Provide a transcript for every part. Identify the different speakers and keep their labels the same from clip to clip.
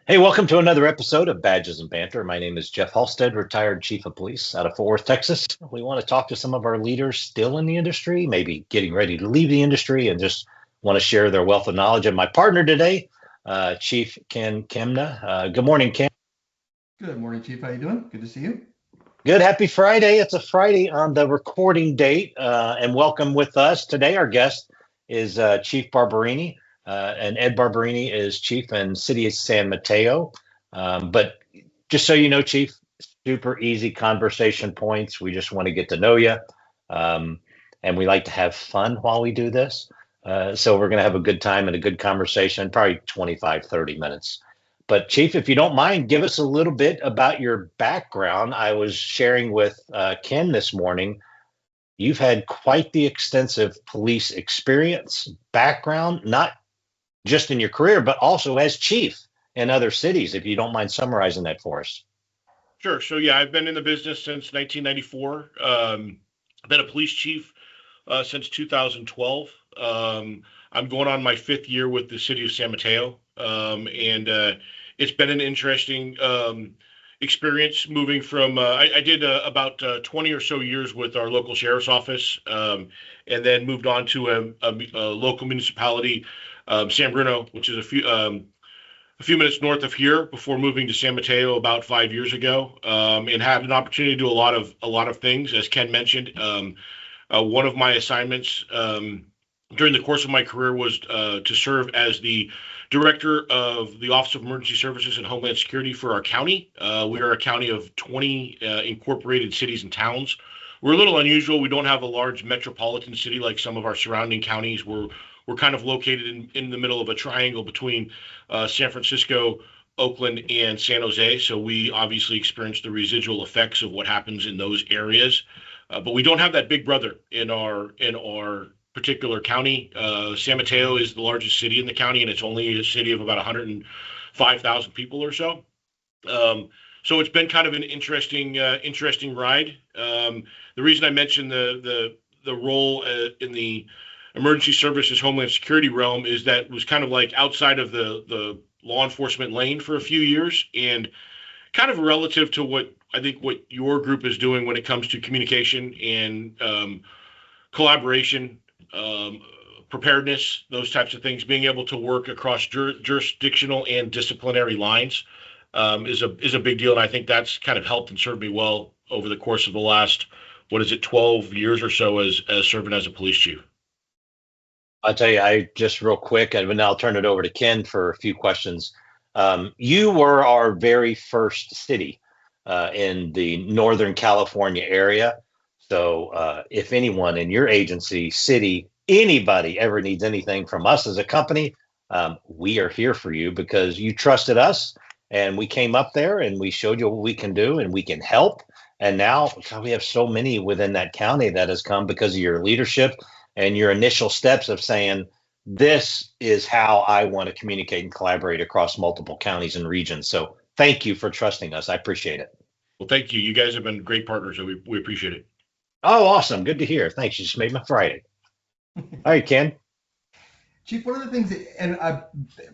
Speaker 1: Hey, welcome to another episode of Badges and Banter. My name is Jeff Halstead, retired chief of police out of Fort Worth, Texas. We want to talk to some of our leaders still in the industry, maybe getting ready to leave the industry, and just want to share their wealth of knowledge. And my partner today, Chief Ken Kemna. Good morning, Ken.
Speaker 2: Good morning, Chief. How you doing? Good to see you.
Speaker 1: Good. Happy Friday. It's a Friday on the recording date. And welcome with us today. Our guest is Chief Barberini. And Ed Barberini is chief in City of San Mateo. But just so you know, Chief, super easy conversation points. We just want to get to know you. Um, and we like to have fun while we do this. So we're going to have a good time and a good conversation, probably 25, 30 minutes. But Chief, if you don't mind, give us a little bit about your background. I was sharing with Ken this morning. You've had quite the extensive police experience background, not just in your career, but also as chief in other cities. If you don't mind summarizing that for us.
Speaker 3: Sure. So yeah, I've been in the business since 1994. I've been a police chief since 2012. I'm going on my fifth year with the city of San Mateo, and it's been an interesting experience moving from. I did about 20 or so years with our local sheriff's office, and then moved on to a local municipality, San Bruno, which is a few minutes north of here before moving to San Mateo about 5 years ago, and had an opportunity to do a lot of things. As Ken mentioned, one of my assignments during the course of my career was to serve as the director of the Office of Emergency Services and Homeland Security for our county. We are a county of 20 incorporated cities and towns. We're a little unusual. We don't have a large metropolitan city like some of our surrounding counties. We're kind of located in the middle of a triangle between San Francisco, Oakland, and San Jose. So we obviously experience the residual effects of what happens in those areas. But we don't have that big brother in our particular county. San Mateo is the largest city in the county, and it's only a city of about 105,000 people or so. So it's been kind of an interesting ride. The reason I mentioned the role in the emergency services Homeland Security realm is that it was kind of like outside of the law enforcement lane for a few years, and kind of relative to what your group is doing when it comes to communication and collaboration, um, preparedness, those types of things. Being able to work across jurisdictional and disciplinary lines is a big deal, and I think that's kind of helped and served me well over the course of the last, what is it, 12 years or so as serving as a police chief.
Speaker 1: I'll tell you, I just real quick, and then I'll turn it over to Ken for a few questions. You were our very first city in the Northern California area. So if anyone in your agency, city, anybody ever needs anything from us as a company, we are here for you because you trusted us and we came up there and we showed you what we can do and we can help. And now God, we have so many within that county that has come because of your leadership and your initial steps of saying, this is how I want to communicate and collaborate across multiple counties and regions. So thank you for trusting us. I appreciate it.
Speaker 3: Well, thank you. You guys have been great partners, and we appreciate it.
Speaker 1: Oh, awesome. Good to hear. Thanks. You just made my Friday. All right, Ken.
Speaker 2: Chief, one of the things that, and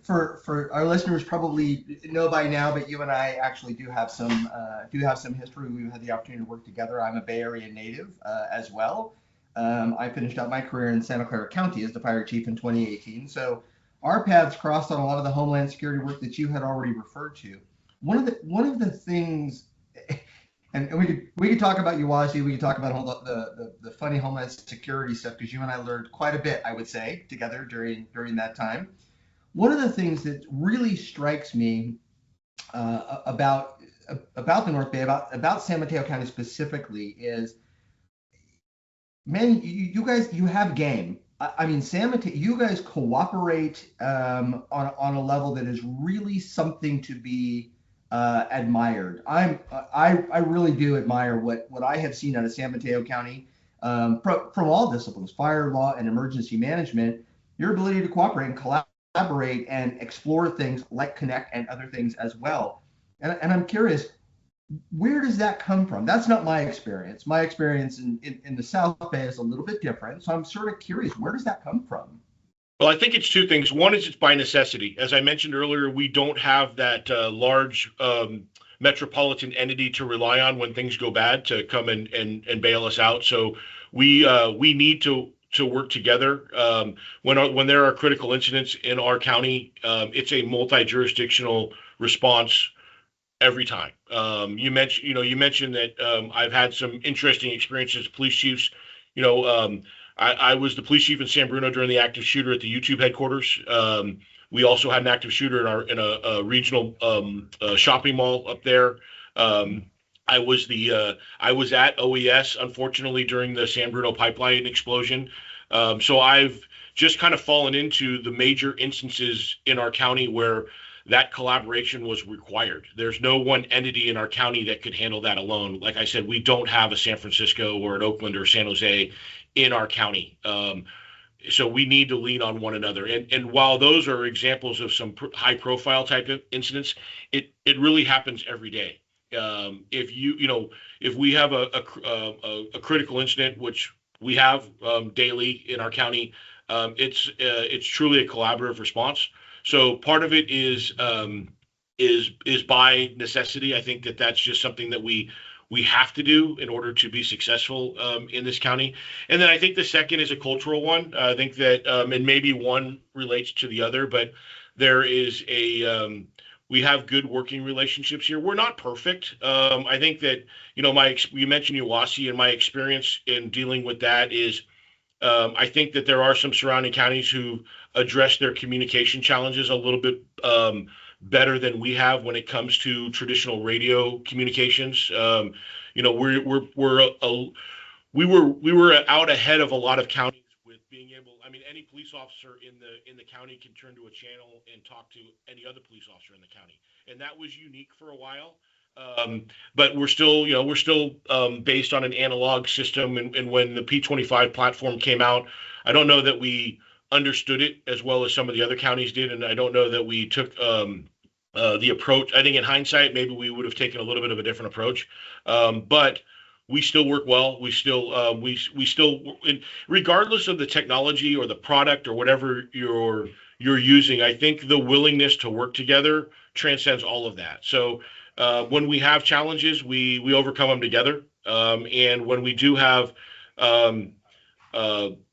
Speaker 2: for our listeners probably know by now, but you and I actually do have some history. We've had the opportunity to work together. I'm a Bay Area native as well. I finished out my career in Santa Clara County as the fire chief in 2018. So our paths crossed on a lot of the Homeland Security work that you had already referred to. One of the things, and we could talk about Uwazi, we could talk about all the funny Homeland Security stuff because you and I learned quite a bit, I would say, together during that time. One of the things that really strikes me about the North Bay, about San Mateo County specifically, is man, you guys, you have game. I mean, San Mateo, you guys cooperate on a level that is really something to be admired. I really do admire what I have seen out of San Mateo County, from all disciplines, fire, law, and emergency management. Your ability to cooperate and collaborate and explore things like Connect and other things as well. And I'm curious, where does that come from? That's not my experience. My experience in the South Bay is a little bit different. So I'm sort of curious, where does that come from?
Speaker 3: Well, I think it's two things. One is it's by necessity. As I mentioned earlier, we don't have that large metropolitan entity to rely on when things go bad to come and bail us out. So we need to work together. When there are critical incidents in our county, it's a multi-jurisdictional response every time. You mentioned that I've had some interesting experiences as police chiefs. You know, I was the police chief in San Bruno during the active shooter at the YouTube headquarters. We also had an active shooter in a regional shopping mall up there. I was at OES unfortunately during the San Bruno pipeline explosion. So I've just kind of fallen into the major instances in our county where that collaboration was required. There's no one entity in our county that could handle that alone. Like I said, we don't have a San Francisco or an Oakland or San Jose in our county. So we need to lean on one another. And while those are examples of some high profile type of incidents, it really happens every day. If we have a critical incident, which we have daily in our county, it's truly a collaborative response. So part of it is by necessity. I think that's just something that we have to do in order to be successful in this county. And then I think the second is a cultural one. I think that and maybe one relates to the other, but there is we have good working relationships here. We're not perfect. I think that you mentioned Uwasi, and my experience in dealing with that is I think that there are some surrounding counties who address their communication challenges a little bit better than we have when it comes to traditional radio communications. We were out ahead of a lot of counties with being able. I mean, any police officer in the county can turn to a channel and talk to any other police officer in the county, and that was unique for a while. But we're still based on an analog system. And when the P25 platform came out, I don't know that we understood it as well as some of the other counties did. And I don't know that we took the approach. I think in hindsight, maybe we would have taken a little bit of a different approach. But we still work well. We still, regardless of the technology or the product or whatever you're using, I think the willingness to work together transcends all of that. So when we have challenges, we overcome them together. And when we do have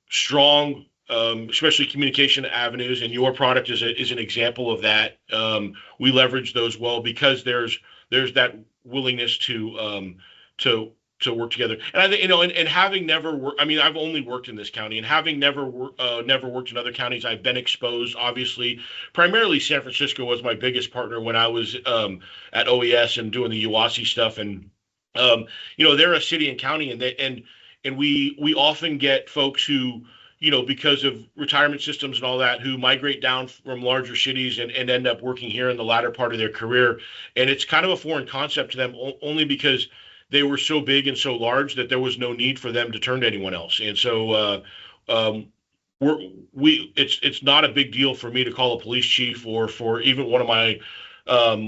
Speaker 3: strong, especially communication avenues, and your product is an example of that, we leverage those well because there's that willingness to work together. And I think, and having never worked, I mean, I've only worked in this county, and having never worked in other counties, I've been exposed, obviously, primarily San Francisco was my biggest partner when I was at OES and doing the UASI stuff. And, they're a city and county, and we often get folks who, because of retirement systems and all that, who migrate down from larger cities and end up working here in the latter part of their career. And it's kind of a foreign concept to them only because they were so big and so large that there was no need for them to turn to anyone else. And so it's not a big deal for me to call a police chief or for even one of my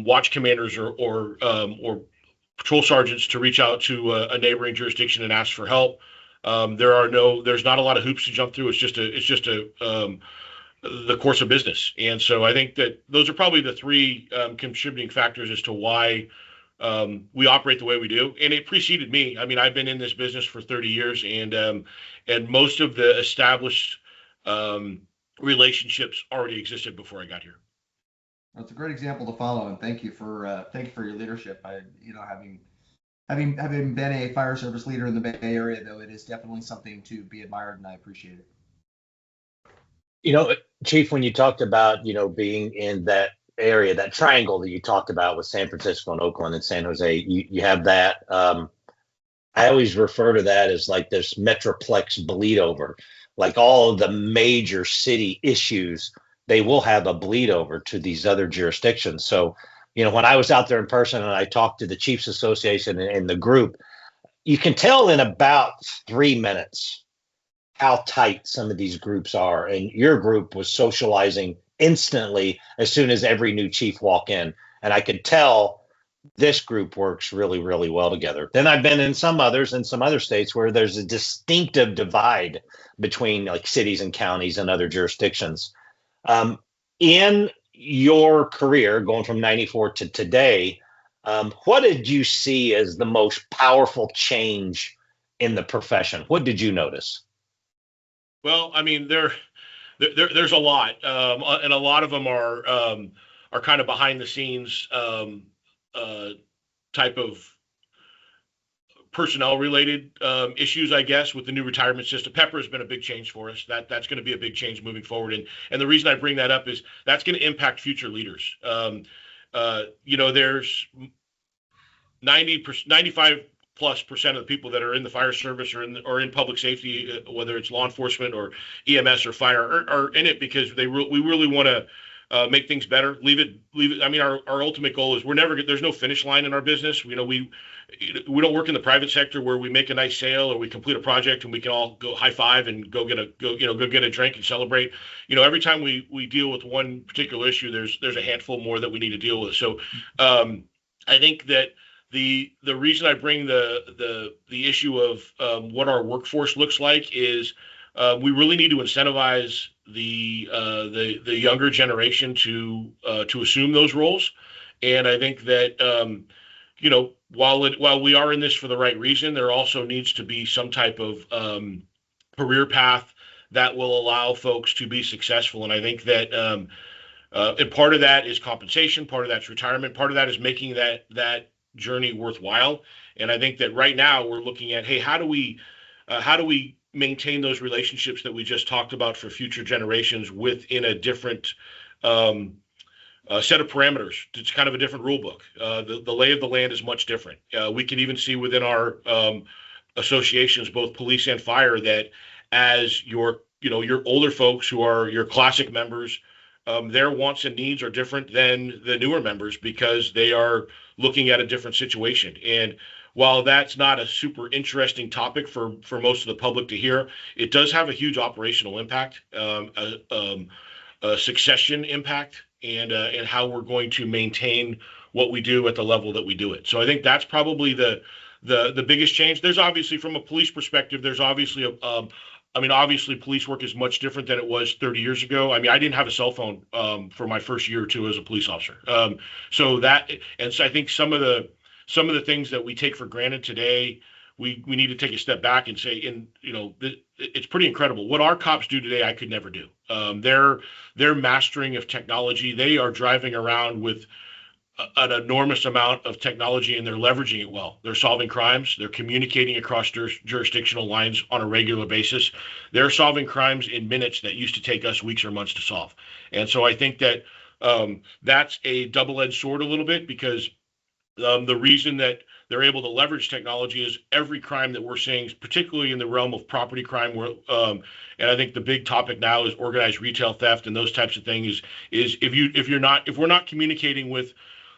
Speaker 3: watch commanders or patrol sergeants to reach out to a neighboring jurisdiction and ask for help. There's not a lot of hoops to jump through. It's just the course of business. And so I think that those are probably the three contributing factors as to why we operate the way we do. And it preceded me. I mean, I've been in this business for 30 years, and most of the established relationships already existed before I got here.
Speaker 2: That's a great example to follow, and thank you for your leadership. Having been a fire service leader in the Bay Area, though, it is definitely something to be admired, and I appreciate it.
Speaker 1: Chief, when you talked about, being in that area, that triangle that you talked about with San Francisco and Oakland and San Jose, you have that. I always refer to that as like this Metroplex bleed over, like all of the major city issues, they will have a bleed over to these other jurisdictions. So, when I was out there in person and I talked to the Chiefs Association and the group, you can tell in about 3 minutes how tight some of these groups are. And your group was socializing instantly as soon as every new chief walked in. And I could tell this group works really, really well together. Then I've been in some others in some other states where there's a distinctive divide between like cities and counties and other jurisdictions. In your career, going from 94 to today, what did you see as the most powerful change in the profession? What did you notice?
Speaker 3: Well, I mean, there's a lot, and a lot of them are kind of behind the scenes type of personnel related issues, I guess, with the new retirement system. Pepper has been a big change for us. That's going to be a big change moving forward. And the reason I bring that up is that's going to impact future leaders. There's 95+% of the people that are in the fire service or in public safety, whether it's law enforcement or EMS or fire, are in it because we really want to make things better. Leave it. I mean, our ultimate goal is there's no finish line in our business. We don't work in the private sector where we make a nice sale or we complete a project and we can all go high five and go get a drink and celebrate. Every time we deal with one particular issue, there's a handful more that we need to deal with. So I think that the reason I bring the issue of what our workforce looks like is we really need to incentivize the younger generation to assume those roles. And I think that while we are in this for the right reason, there also needs to be some type of career path that will allow folks to be successful. And I think that and part of that is compensation, part of that's retirement, part of that is making that journey worthwhile. And I think that right now we're looking at, hey, how do we maintain those relationships that we just talked about for future generations within a different set of parameters? It's kind of a different rule book. The lay of the land is much different. We can even see within our associations, both police and fire, that as your older folks who are your classic members, their wants and needs are different than the newer members because they are looking at a different situation. And while that's not a super interesting topic for most of the public to hear, it does have a huge operational impact, a succession impact, and how we're going to maintain what we do at the level that we do it. So I think that's probably the biggest change. There's obviously, from a police perspective, there's obviously obviously police work is much different than it was 30 years ago. I mean, I didn't have a cell phone for my first year or two as a police officer. So I think some of the things that we take for granted today, we need to take a step back and say, it's pretty incredible what our cops do today. I could never do. Their mastering of technology. They are driving around with an enormous amount of technology and they're leveraging it well. They're solving crimes. They're communicating across jurisdictional lines on a regular basis. They're solving crimes in minutes that used to take us weeks or months to solve. And so I think that that's a double-edged sword a little bit because the reason that they're able to leverage technology is every crime that we're seeing, particularly in the realm of property crime, and I think the big topic now is organized retail theft and those types of things. Is if we're not communicating with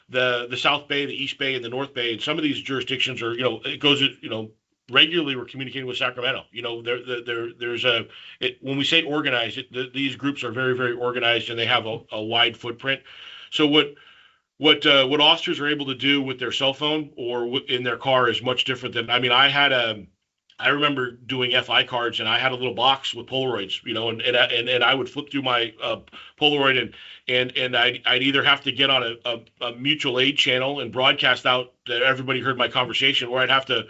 Speaker 3: the South Bay, the East Bay, and the North Bay, and some of these jurisdictions are, regularly we're communicating with Sacramento. When we say organized, these groups are very, very organized and they have a wide footprint. So what officers are able to do with their cell phone or in their car is much different than, I remember doing FI cards and I had a little box with Polaroids, and I would flip through my Polaroid and I'd either have to get on a mutual aid channel and broadcast out that everybody heard my conversation, or I'd have to,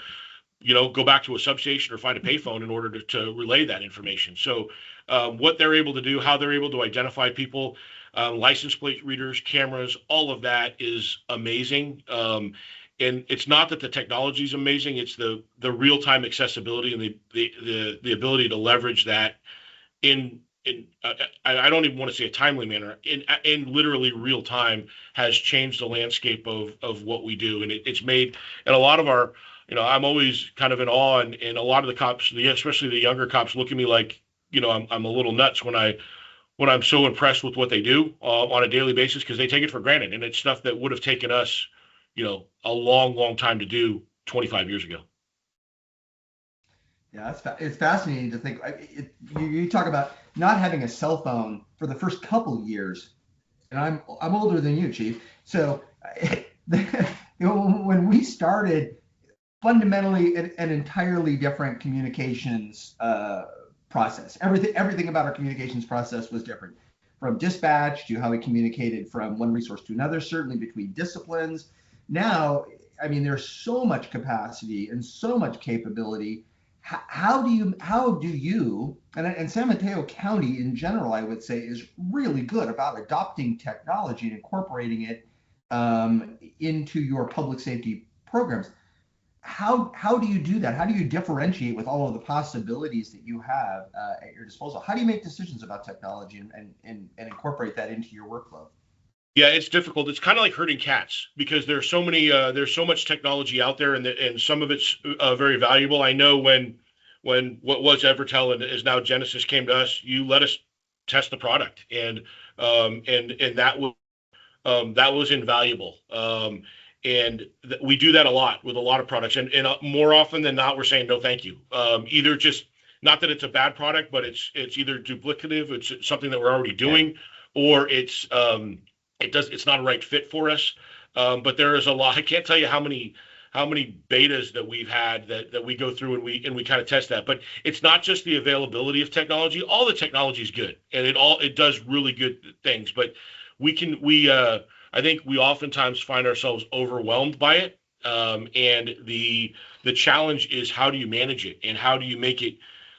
Speaker 3: go back to a substation or find a payphone in order to relay that information. So what they're able to do, how they're able to identify people, license plate readers, cameras, all of that is amazing. And it's not that the technology is amazing; it's the real-time accessibility and the ability to leverage that in I don't even want to say a timely manner, in literally real time, has changed the landscape of what we do, and it's made, and a lot of our, I'm always kind of in awe, and a lot of the cops, especially the younger cops, look at me like, I'm a little nuts when I'm so impressed with what they do on a daily basis, because they take it for granted, and it's stuff that would have taken us, a long, long time to do 25 years ago.
Speaker 2: Yeah, it's fascinating to think. You talk about not having a cell phone for the first couple of years, and I'm older than you, Chief. So when we started, fundamentally an entirely different communications process. Everything about our communications process was different, from dispatch to how we communicated from one resource to another, certainly between disciplines. Now, I mean, there's so much capacity and so much capability. How do you, and San Mateo County in general, I would say, is really good about adopting technology and incorporating it into your public safety programs. How do you do that? How do you differentiate with all of the possibilities that you have at your disposal? How do you make decisions about technology and incorporate that into your workflow?
Speaker 3: Yeah, it's difficult. It's kind of like herding cats because there's so many, there's so much technology out there, and some of it's very valuable. I know when what was Evertel and is now Genesis came to us, you let us test the product, and that was invaluable. We do that a lot with a lot of products, and more often than not, we're saying no, thank you. Either just not that it's a bad product, but it's either duplicative, it's something that we're already doing, or it's not a right fit for us. But there is a lot. I can't tell you how many betas that we've had that we go through and we kind of test that. But it's not just the availability of technology. All the technology is good, and it does really good things. But I think we oftentimes find ourselves overwhelmed by it. And the challenge is, how do you manage it, and how do you make it?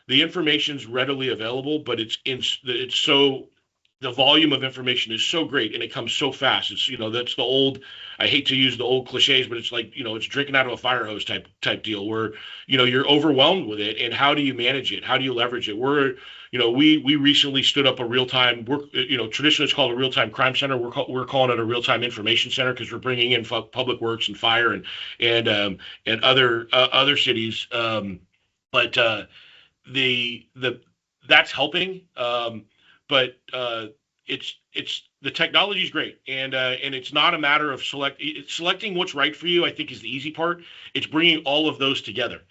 Speaker 3: The information's readily available, but it's so, the volume of information is so great, and it comes so fast. It's, that's the old, I hate to use the old cliches, but it's like, it's drinking out of a fire hose type deal where, you're overwhelmed with it. And how do you manage it? How do you leverage it? We recently stood up a real-time traditionally it's called a real-time crime center. We're calling it a real-time information center, because we're bringing in public works and fire and other cities. But that's helping. But it's the technology is great, and it's not a matter of selecting what's right for you. I think is the easy part. It's bringing all of those together,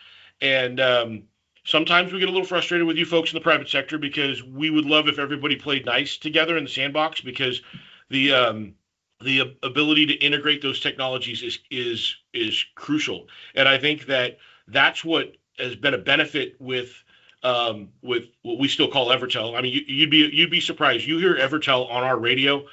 Speaker 3: and sometimes we get a little frustrated with you folks in the private sector, because we would love if everybody played nice together in the sandbox, because the ability to integrate those technologies is crucial, and I think that's what has been a benefit with what we still call Evertel. I mean, you'd be surprised. You hear Evertel on our radio,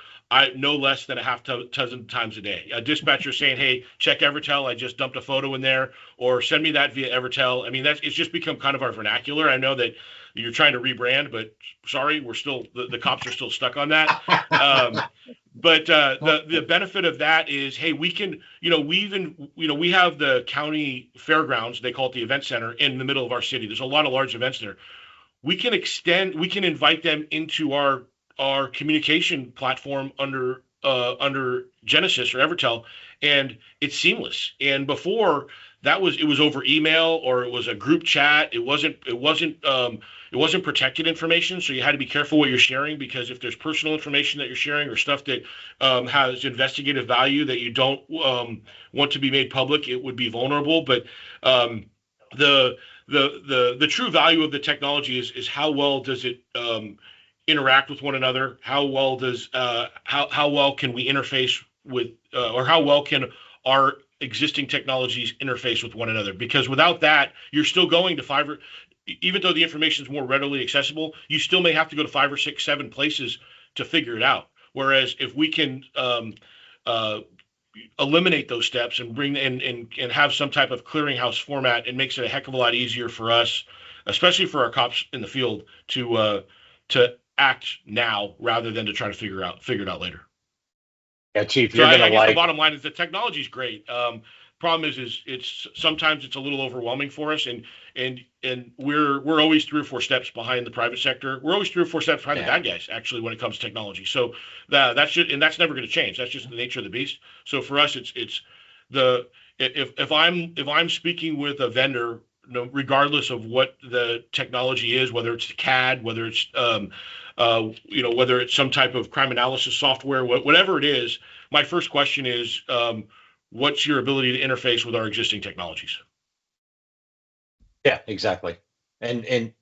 Speaker 3: no less than a half dozen times a day. A dispatcher saying, "Hey, check Evertel. I just dumped a photo in there," or "Send me that via Evertel." I mean, it's just become kind of our vernacular. I know that you're trying to rebrand, but sorry, we're still the cops are still stuck on that. But the benefit of that is, hey, we can, we have the county fairgrounds. They call it the event center in the middle of our city. There's a lot of large events there. We can invite them into our communication platform under Genesis or Evertel, and it's seamless. And before it was over email, or it was a group chat. It wasn't protected information, so you had to be careful what you're sharing, because if there's personal information that you're sharing, or stuff that has investigative value that you don't want to be made public, it would be vulnerable. But the true value of the technology is how well does it interact with one another? How well can we interface with, or how well can our existing technologies interface with one another? Because without that, you're still going to five, even though the information is more readily accessible, you still may have to go to 5 or 6, 7 places to figure it out. Whereas if we can eliminate those steps and bring and have some type of clearinghouse format, it makes it a heck of a lot easier for us, especially for our cops in the field, to act now rather than to try to figure it out later.
Speaker 1: Yeah, Chief,
Speaker 3: so I guess the bottom line is the technology is great. Problem is it's sometimes it's a little overwhelming for us, and we're always 3 or 4 steps behind the private sector. We're always 3 or 4 steps behind the bad guys, actually, when it comes to technology. So that's never going to change. That's just the nature of the beast. So for us, if I'm speaking with a vendor, regardless of what the technology is, whether it's CAD, whether it's whether it's some type of crime analysis software, whatever it is, my first question is, what's your ability to interface with our existing technologies?
Speaker 1: Yeah, exactly. And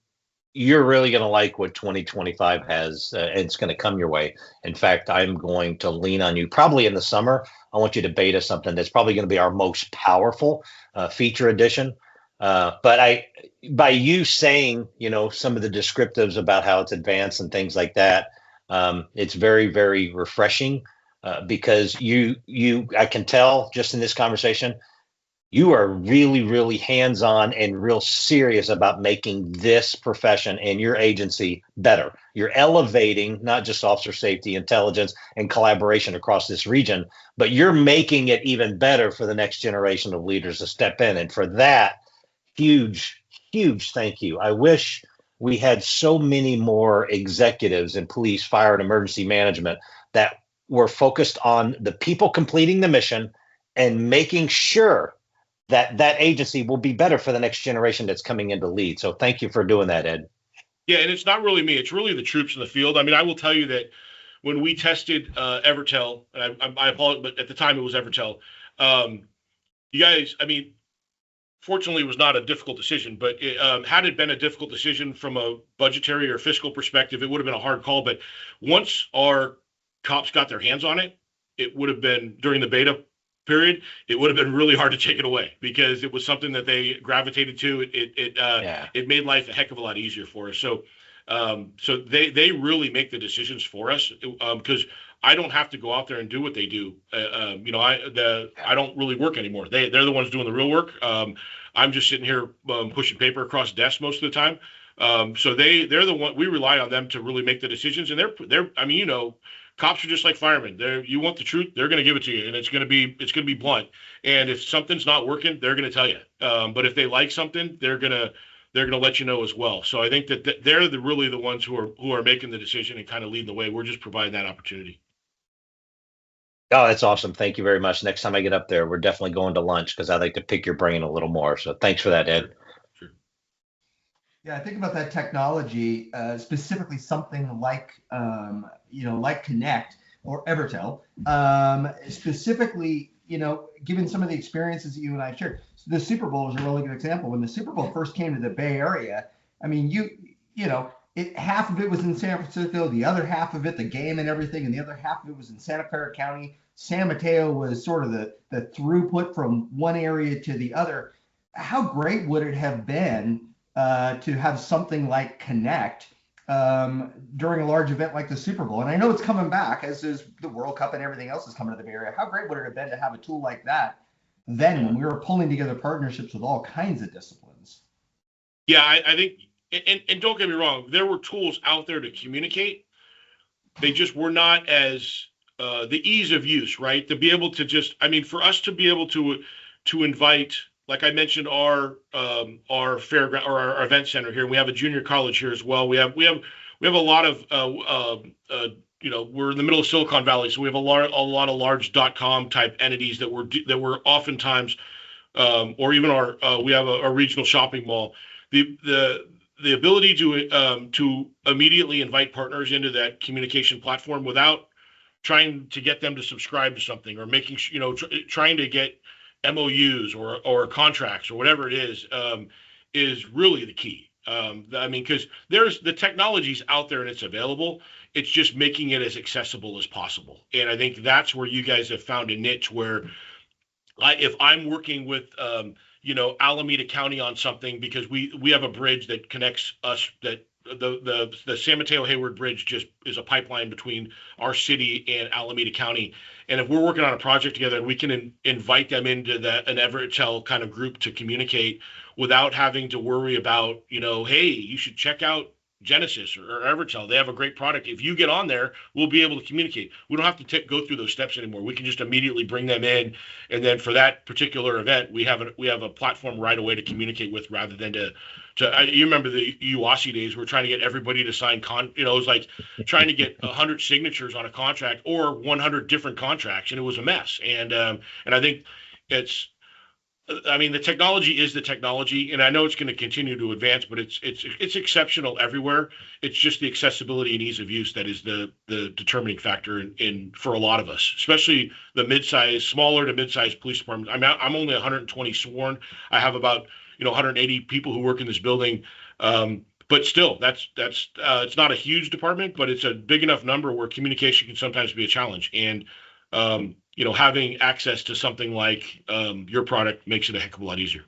Speaker 1: you're really going to like what 2025 has, and it's going to come your way. In fact, I'm going to lean on you probably in the summer. I want you to beta something that's probably going to be our most powerful feature edition. By you saying, some of the descriptives about how it's advanced and things like that, it's very, very refreshing because I can tell just in this conversation, you are really, really hands-on and real serious about making this profession and your agency better. You're elevating not just officer safety, intelligence, and collaboration across this region, but you're making it even better for the next generation of leaders to step in. And for that, huge, huge thank you. I wish we had so many more executives in police, fire, and emergency management that were focused on the people completing the mission and making sure that agency will be better for the next generation that's coming in to lead. So thank you for doing that, Ed.
Speaker 3: Yeah, and it's not really me. It's really the troops in the field. I mean, I will tell you that when we tested Evertel, and I apologize, but at the time it was Evertel, you guys, I mean, fortunately, it was not a difficult decision, but had it been a difficult decision from a budgetary or fiscal perspective, it would have been a hard call. But once our cops got their hands on it, it would have been during the beta period, it would have been really hard to take it away because it was something that they gravitated to. It made life a heck of a lot easier for us. So they really make the decisions for us because I don't have to go out there and do what they do. I don't really work anymore. They're the ones doing the real work. I'm just sitting here pushing paper across desks most of the time. So they're the one we rely on them to really make the decisions. And they're I mean, cops are just like firemen. You want the truth, they're going to give it to you, and it's going to be blunt. And if something's not working, they're going to tell you. But if they like something, they're going to let you know as well. So I think that they're really the ones who are making the decision and kind of leading the way. We're just providing that opportunity.
Speaker 1: Oh, that's awesome. Thank you very much. Next time I get up there, we're definitely going to lunch because I'd like to pick your brain a little more. So thanks for that, Ed.
Speaker 3: Sure.
Speaker 2: Yeah, I think about that technology, specifically something like, like Connect or Evertel, specifically, given some of the experiences that you and I shared. So the Super Bowl is a really good example. When the Super Bowl first came to the Bay Area, I mean, half of it was in San Francisco, the other half of it, the game and everything, and the other half of it was in Santa Clara County. San Mateo was sort of the throughput from one area to the other. How great would it have been to have something like Connect during a large event like the Super Bowl? And I know it's coming back, as is the World Cup and everything else is coming to the Bay Area. How great would it have been to have a tool like that then when we were pulling together partnerships with all kinds of disciplines?
Speaker 3: Yeah, I think, and don't get me wrong, there were tools out there to communicate. They just were not as the ease of use, right? To be able to for us to be able to invite, like I mentioned, our fairground or our event center here. We have a junior college here as well. We have a lot of we're in the middle of Silicon Valley, so we have a lot of large .com type entities that we're oftentimes or even we have a regional shopping mall. The ability to immediately invite partners into that communication platform without trying to get them to subscribe to something or making trying to get MOUs or contracts or whatever it is really the key. Because there's the technology's out there and it's available. It's just making it as accessible as possible. And I think that's where you guys have found a niche where if I'm working with Alameda County on something, because we have a bridge that connects us, that the San Mateo Hayward Bridge just is a pipeline between our city and Alameda County. And if we're working on a project together, we can invite them into an Evertel kind of group to communicate without having to worry about, hey, you should check out Genesis or Evertel. They have a great product. If you get on there, we'll be able to communicate. We don't have to go through those steps anymore. We can just immediately bring them in, and then for that particular event, we have a platform right away to communicate with, rather than you remember the UOSI days? We're trying to get everybody to sign it was like trying to get 100 signatures on a contract or 100 different contracts, and it was a mess. And I think the technology is the technology, and I know it's going to continue to advance, but it's exceptional everywhere. It's just the accessibility and ease of use that is the determining factor in for a lot of us, especially the smaller to mid-sized police departments. I'm only 120 sworn. I have about 180 people who work in this building. But still, that's it's not a huge department, but it's a big enough number where communication can sometimes be a challenge. And having access to something like your product makes it a heck of a lot easier.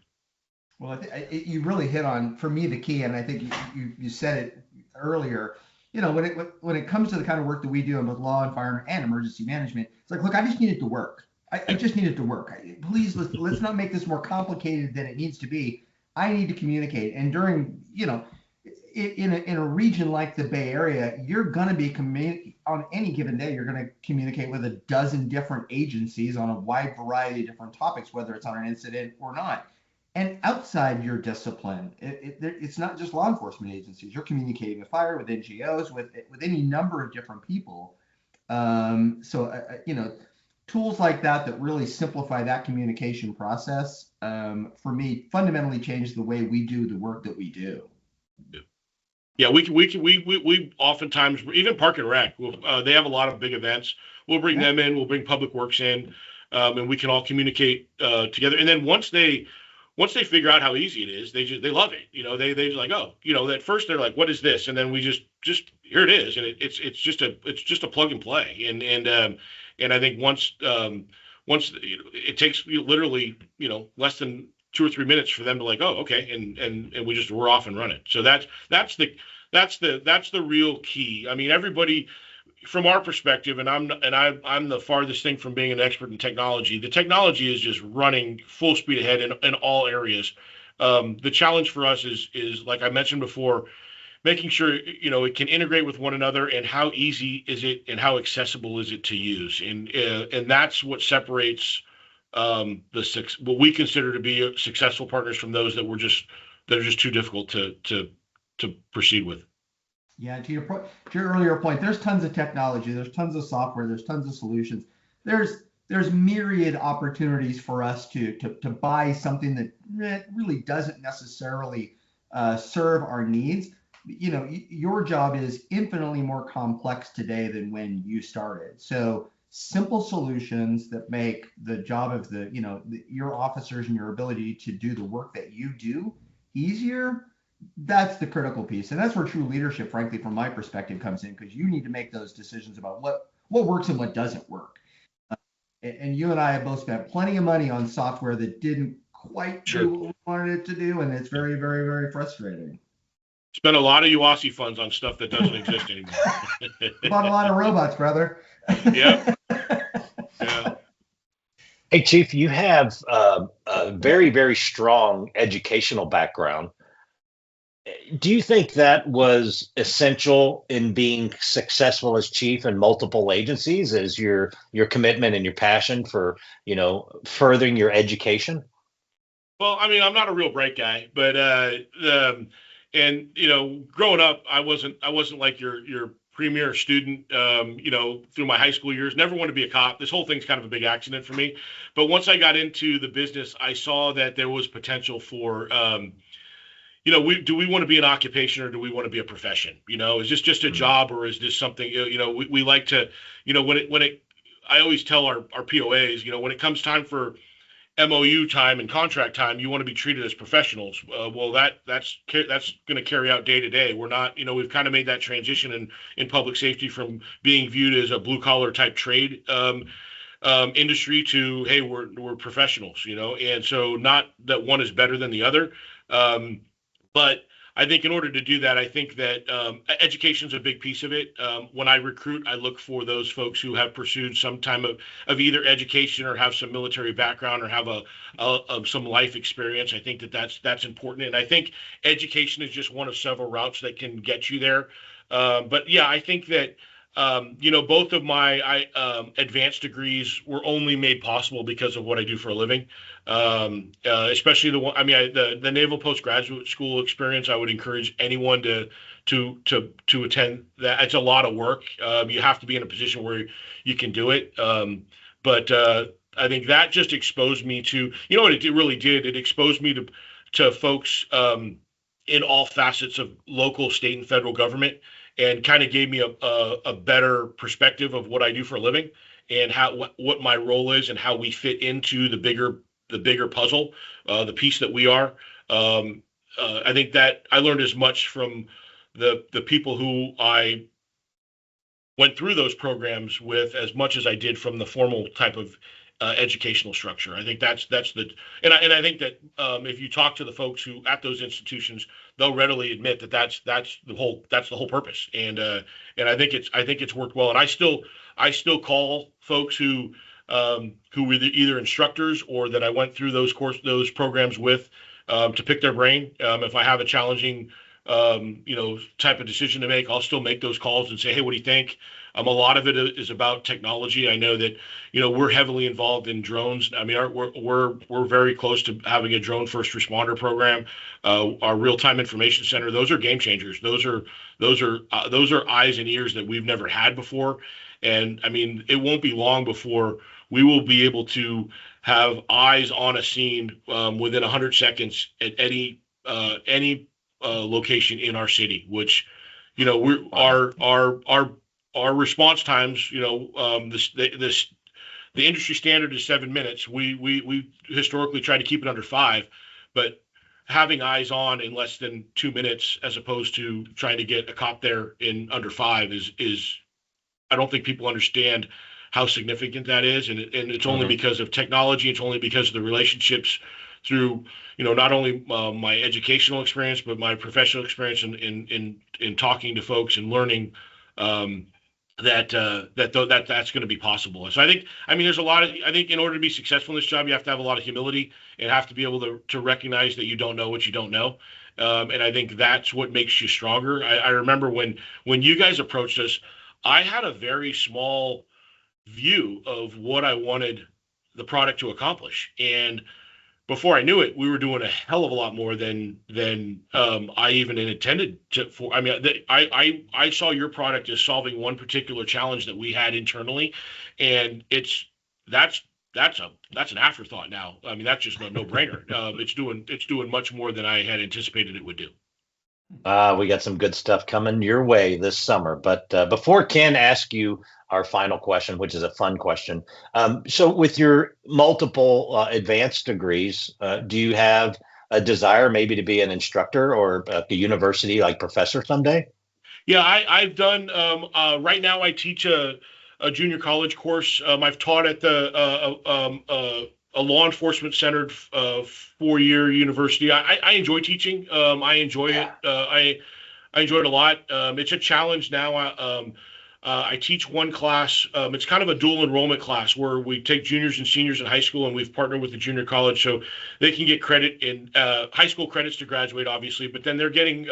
Speaker 2: Well, you really hit on, for me, the key, and I think you said it earlier. When it comes to the kind of work that we do in both law and fire and emergency management, it's like, look, I just need it to work. I just need it to work. Please, let's not make this more complicated than it needs to be. I need to communicate. And during, in a region like the Bay Area, you're going to be on any given day, you're going to communicate with a dozen different agencies on a wide variety of different topics, whether it's on an incident or not. And outside your discipline, it's not just law enforcement agencies. You're communicating with fire, with NGOs, with any number of different people. Tools like that really simplify that communication process, for me, fundamentally change the way we do the work that we do.
Speaker 3: Yeah, we oftentimes, even Park and Rec, they have a lot of big events. We'll bring them in, we'll bring Public Works in, and we can all communicate together. And then once they figure out how easy it is, they love it. They just like, oh, at first they're like, what is this? And then we just here it is, and it's just a plug and play. And I think once it takes literally less than 2 or 3 minutes for them to like, oh, okay, and we're off and running. So that's the real key. I mean, everybody, from our perspective, and I'm the farthest thing from being an expert in technology. The technology is just running full speed ahead in all areas. The challenge for us is like I mentioned before, making sure it can integrate with one another, and how easy is it and how accessible is it to use, and that's what separates what we consider to be successful partners from those that are just too difficult to proceed with.
Speaker 2: Yeah, to your earlier point, there's tons of technology, there's tons of software, there's tons of solutions. There's myriad opportunities for us to buy something that really doesn't necessarily serve our needs. Your job is infinitely more complex today than when you started. So simple solutions that make the job of your officers and your ability to do the work that you do easier. That's the critical piece. And that's where true leadership, frankly, from my perspective, comes in, because you need to make those decisions about what works and what doesn't work. And you and I have both spent plenty of money on software that didn't quite do what we wanted it to do. And it's very, very, very frustrating.
Speaker 3: Spent a lot of UASI funds on stuff that doesn't exist anymore.
Speaker 2: Bought a lot of robots, brother.
Speaker 3: Yeah.
Speaker 1: Hey, Chief, you have a very, very strong educational background. Do you think that was essential in being successful as chief in multiple agencies, as your commitment and your passion for, furthering your education?
Speaker 3: Well, I mean, I'm not a real bright guy, but growing up, I wasn't like your premier student, through my high school years. Never wanted to be a cop. This whole thing's kind of a big accident for me. But once I got into the business, I saw that there was potential for, do we want to be an occupation, or do we want to be a profession? Is this just a job, or is this something, we like to, I always tell our POAs, when it comes time for MOU time and contract time, you want to be treated as professionals. Well, that's going to carry out day to day. We're not, we've kind of made that transition in public safety from being viewed as a blue collar type trade industry to, hey, we're professionals, and so not that one is better than the other. But I think in order to do that, I think that education is a big piece of it. When I recruit, I look for those folks who have pursued some time of either education, or have some military background, or have some life experience. I think that's important. And I think education is just one of several routes that can get you there. But yeah, I think that both of my advanced degrees were only made possible because of what I do for a living. Especially the one, I mean, the Naval Postgraduate School experience. I would encourage anyone to attend that. It's a lot of work. You have to be in a position where you can do it. But I think that just exposed me to, what it really did. It exposed me to folks in all facets of local, state, and federal government, and kind of gave me a better perspective of what I do for a living, and what my role is, and how we fit into the bigger puzzle, the piece that we are. I think that I learned as much from the people who I went through those programs with as much as I did from the formal type of educational structure. I think that's the and I think that if you talk to the folks who at those institutions, they'll readily admit that that's the whole purpose. And I think it's worked well. And I still call folks who were either instructors or that I went through those programs with to pick their brain. If I have a challenging type of decision to make, I'll still make those calls and say, hey, what do you think? A lot of it is about technology. I know that, we're heavily involved in drones. I mean, we're very close to having a drone first responder program. Our real-time information center, those are game changers. Those are eyes and ears that we've never had before. And I mean, it won't be long before we will be able to have eyes on a scene within 100 seconds at any location in our city, which, our response times, the industry standard is 7 minutes. We historically try to keep it under 5, but having eyes on in less than 2 minutes, as opposed to trying to get a cop there in under 5 is I don't think people understand how significant that is. And it's only because of technology. It's only because of the relationships through, not only my educational experience, but my professional experience in talking to folks and learning that's going to be possible. So there's a lot of, I think in order to be successful in this job, you have to have a lot of humility and have to be able to recognize that you don't know what you don't know. And I think that's what makes you stronger. I remember when you guys approached us, I had a very small view of what I wanted the product to accomplish. And before I knew it, we were doing a hell of a lot more than I even intended to. I mean, I saw your product as solving one particular challenge that we had internally, and that's an afterthought now. I mean, that's just a no-brainer. It's doing much more than I had anticipated it would do.
Speaker 1: We got some good stuff coming your way this summer. But before Ken asks you our final question, which is a fun question. So with your multiple advanced degrees, do you have a desire maybe to be an instructor or at the university like professor someday?
Speaker 3: Yeah, I've done, right now I teach a junior college course. I've taught at a law enforcement centered 4-year university. I enjoy teaching. I enjoy it. I enjoy it a lot. It's a challenge now. I teach one class. It's kind of a dual enrollment class where we take juniors and seniors in high school, and we've partnered with the junior college so they can get credit in high school credits to graduate, obviously, but then they're getting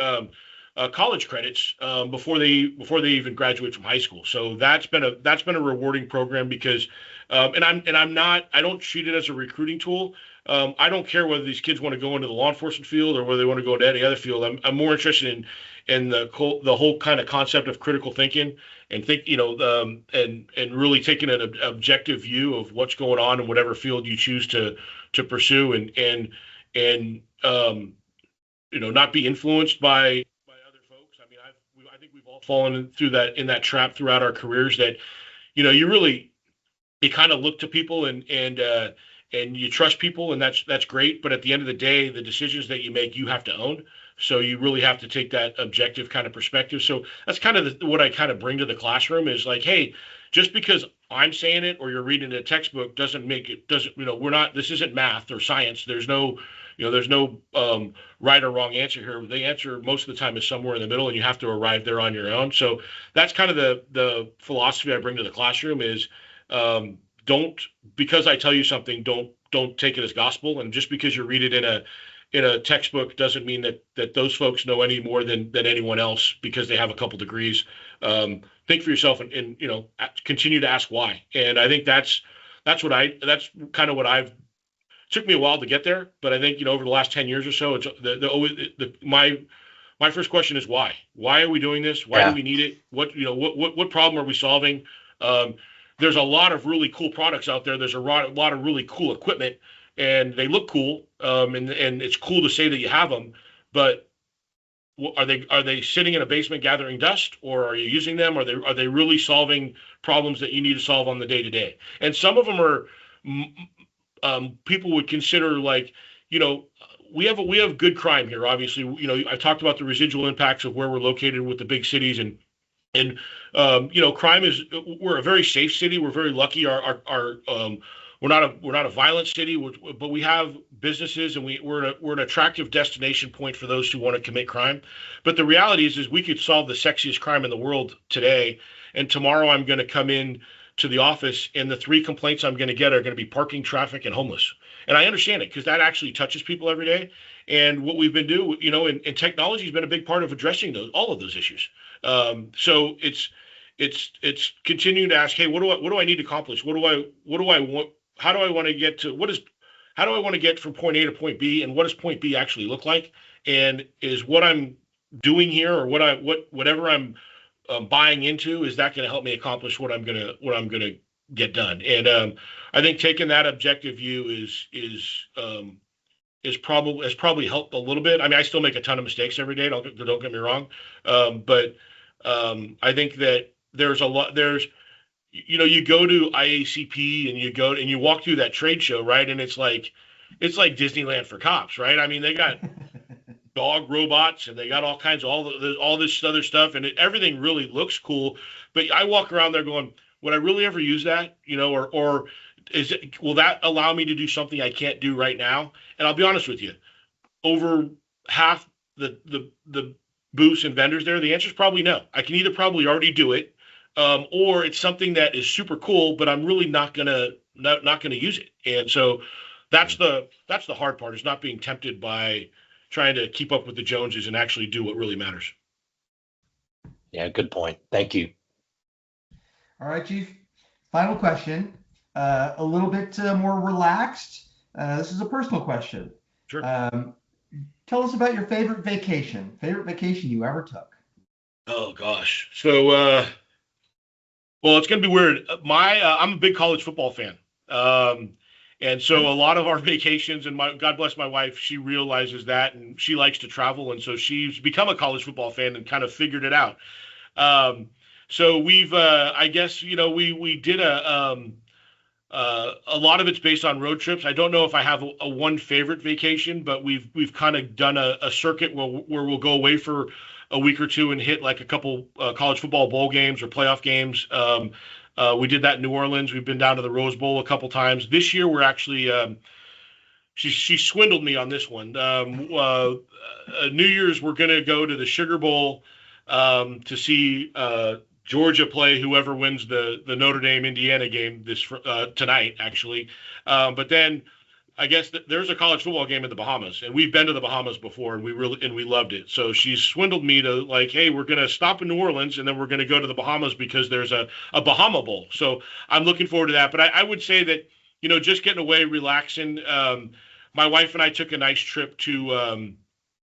Speaker 3: college credits before they even graduate from high school. So that's been a rewarding program because I don't treat it as a recruiting tool. I don't care whether these kids want to go into the law enforcement field or whether they want to go into any other field. I'm more interested in the whole kind of concept of critical thinking and and really taking an objective view of what's going on in whatever field you choose to pursue and not be influenced by other folks. I mean, I think we've all fallen through in that trap throughout our careers that you kind of look to people and you trust people, and that's great. But at the end of the day, the decisions that you make, you have to own. So you really have to take that objective kind of perspective. So that's kind of what I kind of bring to the classroom is like, hey, just because I'm saying it or you're reading a textbook this isn't math or science. There's no right or wrong answer here. The answer most of the time is somewhere in the middle, and you have to arrive there on your own. So that's kind of the philosophy I bring to the classroom is, because I tell you something, don't take it as gospel. And just because you read it in a textbook doesn't mean that those folks know any more than anyone else because they have a couple degrees. Think for yourself and continue to ask why. And I think that's kind of what I've took me a while to get there, but I think over the last 10 years or so, it's my first question is why? Why are we doing this? Why do we need it? What problem are we solving? There's a lot of really cool products out there. There's a lot of really cool equipment, and they look cool, and it's cool to say that you have them. But are they sitting in a basement gathering dust, or are you using them? Are they really solving problems that you need to solve on the day to day? And some of them are people would consider like we have good crime here. Obviously, I talked about the residual impacts of where we're located with the big cities, and crime we're a very safe city. We're very lucky. We're not a violent city, but we have businesses, and we're an attractive destination point for those who want to commit crime. But the reality is we could solve the sexiest crime in the world today, and tomorrow I'm going to come in to the office, and the 3 complaints I'm going to get are going to be parking, traffic, and homeless. And I understand it because that actually touches people every day. And what we've been doing, and technology has been a big part of addressing all of those issues. So it's continuing to ask, hey, what do I need to accomplish? What do I want? How do I want to get how do I want to get from point A to point B, and what does point B actually look like? And is what I'm doing here, or whatever I'm buying into, is that going to help me accomplish what I'm gonna get done? And I think taking that objective view has probably helped a little bit. I mean, I still make a ton of mistakes every day. Don't get me wrong, but I think that there's a lot. You go to IACP and you walk through that trade show, right? And it's like Disneyland for cops, right? I mean, they got dog robots, and they got all kinds of all this other stuff, and everything really looks cool. But I walk around there going, would I really ever use that? Or will that allow me to do something I can't do right now? And I'll be honest with you, over half the booths and vendors there, the answer is probably no. I can either probably already do it, or it's something that is super cool, but I'm really not gonna use it. And so that's the hard part, is not being tempted by trying to keep up with the Joneses and actually do what really matters.
Speaker 1: Yeah, good point. Thank you.
Speaker 2: All right, Chief. Final question. A little bit more relaxed. This is a personal question.
Speaker 3: Sure.
Speaker 2: Tell us about your favorite vacation you ever took.
Speaker 3: Oh gosh. So, well, it's going to be weird. I'm a big college football fan. And so a lot of our vacations, and God bless my wife, she realizes that, and she likes to travel. And so she's become a college football fan and kind of figured it out. So we've, I guess, we did a lot of it's based on road trips. I don't know if I have a one favorite vacation, but we've kind of done a circuit where we'll go away for a week or two and hit like a couple college football bowl games or playoff games. We did that in New Orleans. We've been down to the Rose Bowl a couple times. This year we're actually she swindled me on this one. New Year's we're going to go to the Sugar Bowl to see Georgia play whoever wins the Notre Dame Indiana game tonight actually. But then I guess there's a college football game in the Bahamas, and we've been to the Bahamas before, and we loved it. So she swindled me to like, hey, we're going to stop in New Orleans, and then we're going to go to the Bahamas because there's a Bahama Bowl. So I'm looking forward to that. But I would say that, just getting away, relaxing. My wife and I took a nice trip to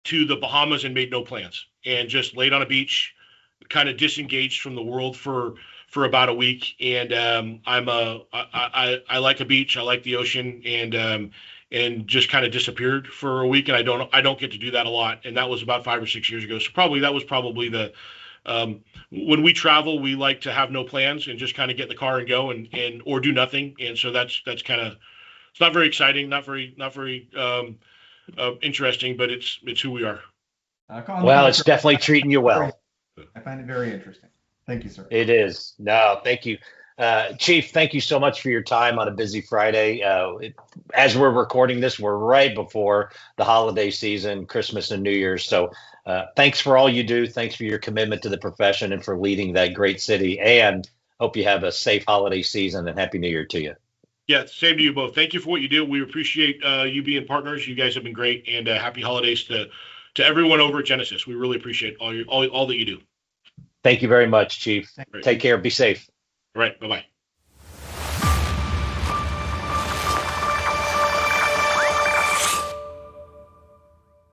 Speaker 3: the Bahamas and made no plans, and just laid on a beach, kind of disengaged from the world for about a week. And I like a beach. I like the ocean, and just kind of disappeared for a week. And I don't get to do that a lot. And that was about 5 or 6 years ago. So that was probably the, when we travel, we like to have no plans and just kind of get in the car and go or do nothing. And so that's kind of, it's not very exciting, not very interesting, but it's who we are.
Speaker 1: Well, it's definitely treating you well.
Speaker 2: I find it very interesting. Thank you, sir.
Speaker 1: It is. No, thank you. Chief, thank you so much for your time on a busy Friday. As we're recording this, we're right before the holiday season, Christmas and New Year's. So thanks for all you do. Thanks for your commitment to the profession and for leading that great city. And hope you have a safe holiday season, and Happy New Year to you.
Speaker 3: Yeah, same to you both. Thank you for what you do. We appreciate you being partners. You guys have been great, and happy holidays to everyone over at Genesis. We really appreciate all that you do.
Speaker 1: Thank you very much, Chief. Take care. Be safe.
Speaker 3: All right. Bye-bye.